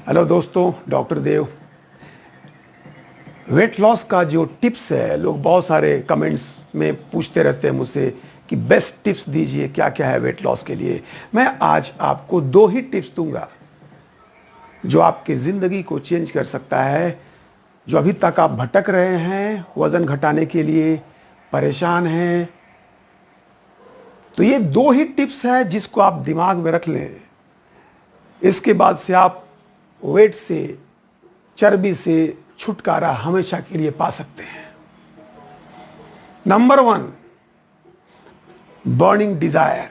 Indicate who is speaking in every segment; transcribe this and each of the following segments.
Speaker 1: Hello दोस्तों, doctor देव। Weight loss का जो टिप्स है, लोग बहुत सारे कमेंट्स में पूछते रहते हैं मुझसे कि बेस्ट टिप्स दीजिए, क्या क्या है वेट लॉस के लिए। मैं आज आपको दो ही टिप्स दूंगा जो आपकी ज़िंदगी को चेंज कर सकता है। जो अभी तक आप भटक रहे हैं वज़न घटाने के लिए, परेशान हैं, तो ये दो ही टिप्स है जिसको आप दिमाग में रख लें। इसके बाद से आप वेट से, चर्बी से छुटकारा हमेशा के लिए पा सकते हैं। Number 1, burning desire.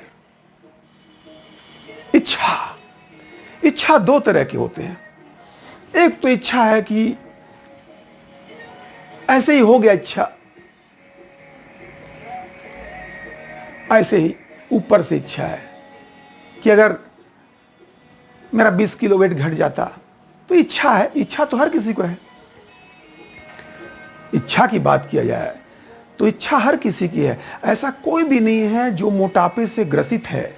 Speaker 1: इच्छा दो तरह के होते हैं। एक तो इच्छा है कि ऐसे ही हो गया, इच्छा ऐसे ही ऊपर से इच्छा है कि अगर मेरा 20 किलो वेट घट जाता, तो इच्छा है। इच्छा तो हर किसी को है। इच्छा की बात किया जाए तो इच्छा हर किसी की है। ऐसा कोई भी नहीं है जो मोटापे से ग्रसित है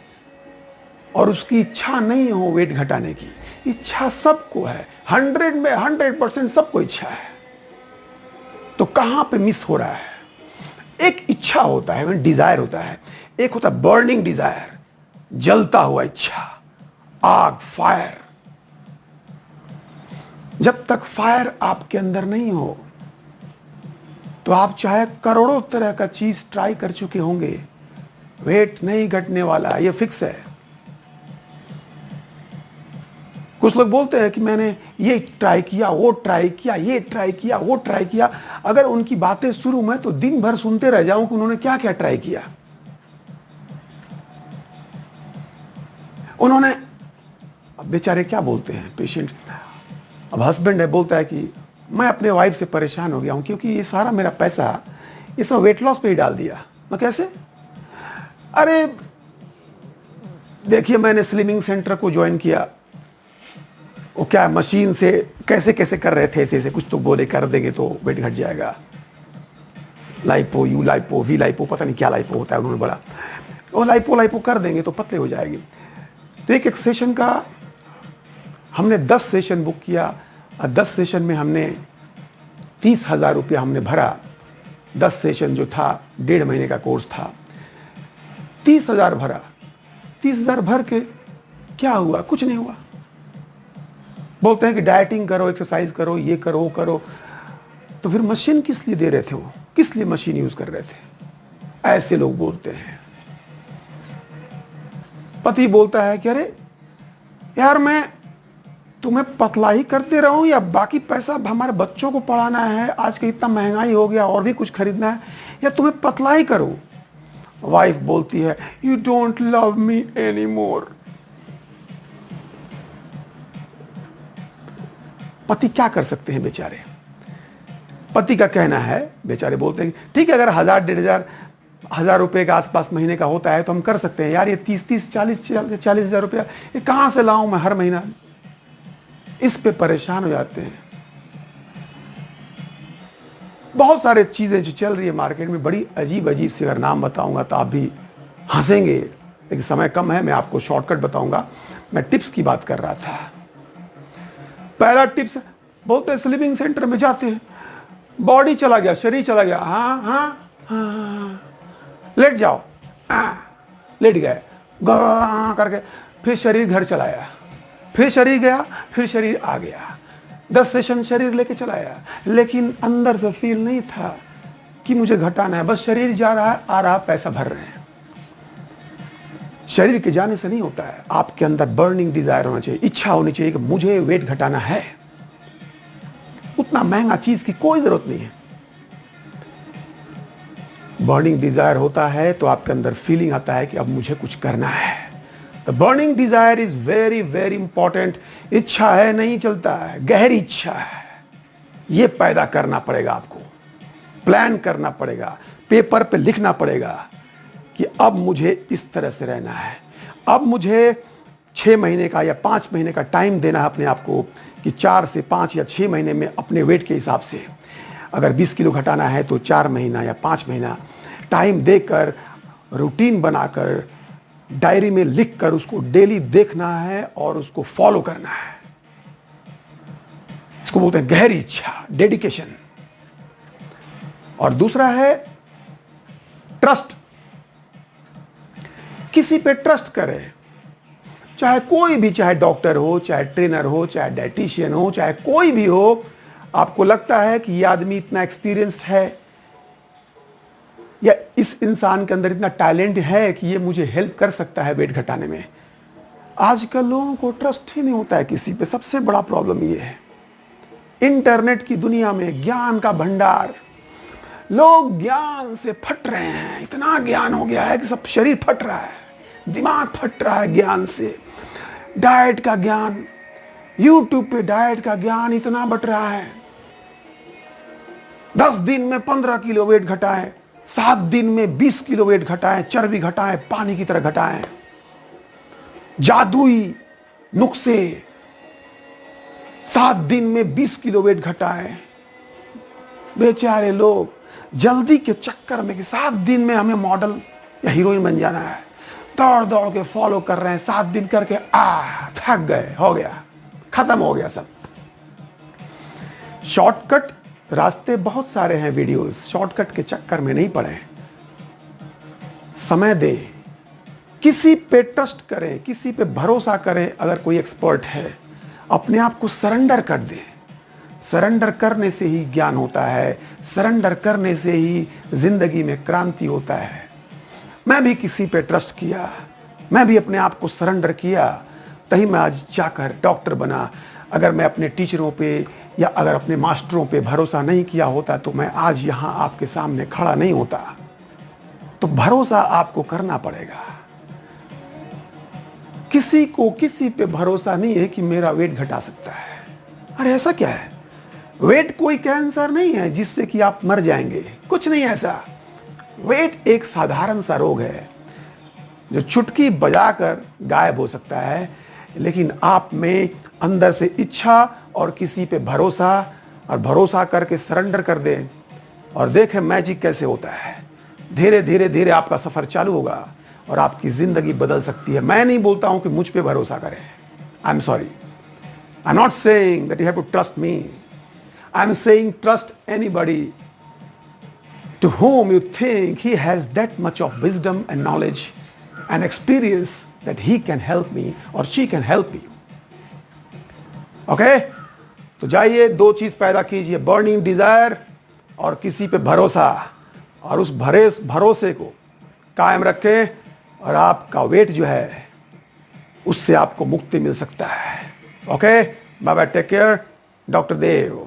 Speaker 1: और उसकी इच्छा नहीं हो वेट घटाने की। इच्छा सबको है, 100 में 100% सबको इच्छा है। तो कहां पे मिस हो रहा है? एक इच्छा होता है, डिजायर होता है। एक होता है बर्निंग डिजायर, जलता हुआ इच्छा, आग, फायर। जब तक फायर आपके अंदर नहीं हो तो आप चाहे करोड़ों तरह का चीज ट्राई कर चुके होंगे, वेट नहीं घटने वाला, ये फिक्स है। कुछ लोग बोलते हैं कि मैंने ये ट्राई किया, वो ट्राई किया, ये ट्राई किया, वो ट्राई किया। अगर उनकी बातें शुरू में तो दिन भर सुनते रह जाऊं कि उन्होंने क्या क्या ट्राई किया। उन्होंने, अब बेचारे क्या बोलते हैं पेशेंट, अब हस्बैंड है, बोलता है कि मैं अपने वाइफ से परेशान हो गया हूं क्योंकि ये सारा मेरा पैसा ये सब वेट लॉस पे ही डाल दिया। मैं कैसे? अरे देखिए, मैंने स्लिमिंग सेंटर को ज्वाइन किया। वो क्या मशीन से कैसे कैसे कर रहे थे, ऐसे कुछ तो बोले कर देंगे तो वेट घट जाएगा। Lipo, you lipo, we lipo, पता नहीं क्या लाइपो होता है, उन्होंने बोला वो लाइपो कर देंगे तो पतले हो जाएगी। तो एक सेशन का हमने 10 सेशन बुक किया और 10 सेशन में हमने 30,000 रुपया हमने भरा। 10 सेशन जो था, 1.5 महीने का कोर्स था। 30,000 भरा। 30,000 भर के क्या हुआ? कुछ नहीं हुआ। बोलते हैं कि डाइटिंग करो, एक्सरसाइज करो, ये करो, वो करो। तो फिर मशीन किस लिए दे रहे थे? वो किस लिए मशीन यूज कर रहे थे? ऐसे लोग बोलते हैं। पति बोलता है कि अरे यार, मैं तुम्हें पतला ही करते रहूं या बाकी पैसा हमारे बच्चों को पढ़ाना है, आज कल इतना महंगाई हो गया और भी कुछ खरीदना है, या तुम्हें पतला ही करूं? वाइफ बोलती है you don't love me any more. पति क्या कर सकते हैं बेचारे? पति का कहना है, बेचारे बोलते हैं ठीक है, अगर 1,000, 1,500 रुपए के आसपास महीने का होता है तो हम कर सकते हैं। यार ये 30, 40,000 रुपया ये कहां से लाऊं मैं हर महीना? इस पे परेशान हो जाते हैं। बहुत सारे चीजें जो चल रही है मार्केट में, बड़ी अजीब अजीब से, अगर नाम बताऊंगा तो आप भी हंसेंगे, लेकिन समय कम है, मैं आपको शॉर्टकट बताऊंगा। मैं टिप्स की बात कर रहा था। पहला टिप्स, बोलते स्लिमिंग सेंटर में जाते हैं, बॉडी चला गया, शरीर चला गया, हाँ हाँ हाँ, लेट जाओ, लेट गए करके, फिर शरीर घर चलाया, फिर शरीर गया, फिर शरीर आ गया। 10 सेशन शरीर लेके चलाया, लेकिन अंदर से फील नहीं था कि मुझे घटाना है। बस शरीर जा रहा है, आ रहा, पैसा भर रहे हैं। शरीर के जाने से नहीं होता है। आपके अंदर बर्निंग डिजायर होना चाहिए, इच्छा होनी चाहिए कि मुझे वेट घटाना है। उतना महंगा चीज की कोई जरूरत नहीं है। बर्निंग डिजायर होता है तो आपके अंदर फीलिंग आता है कि अब मुझे कुछ करना है। The burning desire is very very important. इच्छा है, नहीं चलता है, गहरी इच्छा है, यह पैदा करना पड़ेगा आपको। प्लान करना पड़ेगा, पेपर पे लिखना पड़ेगा कि अब मुझे इस तरह से रहना है। अब मुझे 6 महीने का या 5 महीने का टाइम देना है अपने आप को कि 4 से 5 या 6 महीने में अपने वेट के हिसाब से, अगर 20 किलो घटाना है तो 4 महीना या 5 महीना टाइम देकर, रूटीन बनाकर, डायरी में लिखकर उसको डेली देखना है और उसको फॉलो करना है। इसको बोलते हैं गहरी इच्छा, डेडिकेशन। और दूसरा है ट्रस्ट। किसी पे ट्रस्ट करें, चाहे कोई भी, चाहे डॉक्टर हो, चाहे ट्रेनर हो, चाहे डाइटिशियन हो, चाहे कोई भी हो, आपको लगता है कि यह आदमी इतना एक्सपीरियंस्ड है या इस इंसान के अंदर इतना टैलेंट है कि ये मुझे हेल्प कर सकता है वेट घटाने में। आजकल लोगों को ट्रस्ट ही नहीं होता है किसी पे। सबसे बड़ा प्रॉब्लम ये है। इंटरनेट की दुनिया में ज्ञान का भंडार, लोग ज्ञान से फट रहे हैं। इतना ज्ञान हो गया है कि सब शरीर फट रहा है, दिमाग फट रहा है ज्ञान से। डाइट का ज्ञान, यूट्यूब पे डाइट का ज्ञान इतना बट रहा है। 10 दिन में 15 किलो वेट घटाएं, 7 दिन में 20 किलो वेट घटाएं, चर्बी घटाएं, पानी की तरह घटाएं। जादुई नुस्खे, 7 दिन में 20 किलो वेट घटाएं। बेचारे लोग जल्दी के चक्कर में कि 7 दिन में हमें मॉडल या हीरोइन बन जाना है, दौड़ दौड़ के फॉलो कर रहे हैं। 7 दिन करके थक गए, हो गया, खत्म हो गया सब। शॉर्टकट रास्ते बहुत सारे हैं, वीडियोस, शॉर्टकट के चक्कर में नहीं पड़े। समय दे, किसी पे ट्रस्ट करें, किसी पे भरोसा करें। अगर कोई एक्सपर्ट है, अपने आप को सरेंडर कर दे। सरेंडर करने से ही ज्ञान होता है, सरेंडर करने से ही जिंदगी में क्रांति होता है। मैं भी किसी पे ट्रस्ट किया, मैं भी अपने आप को सरेंडर किया, तभी मैं आज जाकर डॉक्टर बना। अगर मैं अपने टीचरों पे या अगर अपने मास्टरों पे भरोसा नहीं किया होता तो मैं आज यहां आपके सामने खड़ा नहीं होता। तो भरोसा आपको करना पड़ेगा। किसी को किसी पे भरोसा नहीं है कि मेरा वेट घटा सकता है। अरे ऐसा क्या है? वेट कोई कैंसर नहीं है जिससे कि आप मर जाएंगे, कुछ नहीं ऐसा। वेट एक साधारण सा रोग है जो चुटकी बजाकर गायब हो सकता है, लेकिन आप में अंदर से इच्छा और किसी पे भरोसा, और भरोसा करके सरेंडर कर दे और देखें मैजिक कैसे होता है। धीरे धीरे धीरे आपका सफर चालू होगा और आपकी जिंदगी बदल सकती है। मैं नहीं बोलता हूं कि मुझ पे भरोसा करें। I am sorry, I am not saying that you have to trust me. I am saying trust anybody to whom you think he has that much of wisdom and knowledge and experience that he can help me or she can help me. Okay? तो जाइए, 2 चीज पैदा कीजिए, burning desire और किसी पे भरोसा, और उस भरोसे को कायम रखें और आपका वेट जो है उससे आपको मुक्ति मिल सकता है। Okay, bye bye, take care, doctor देव।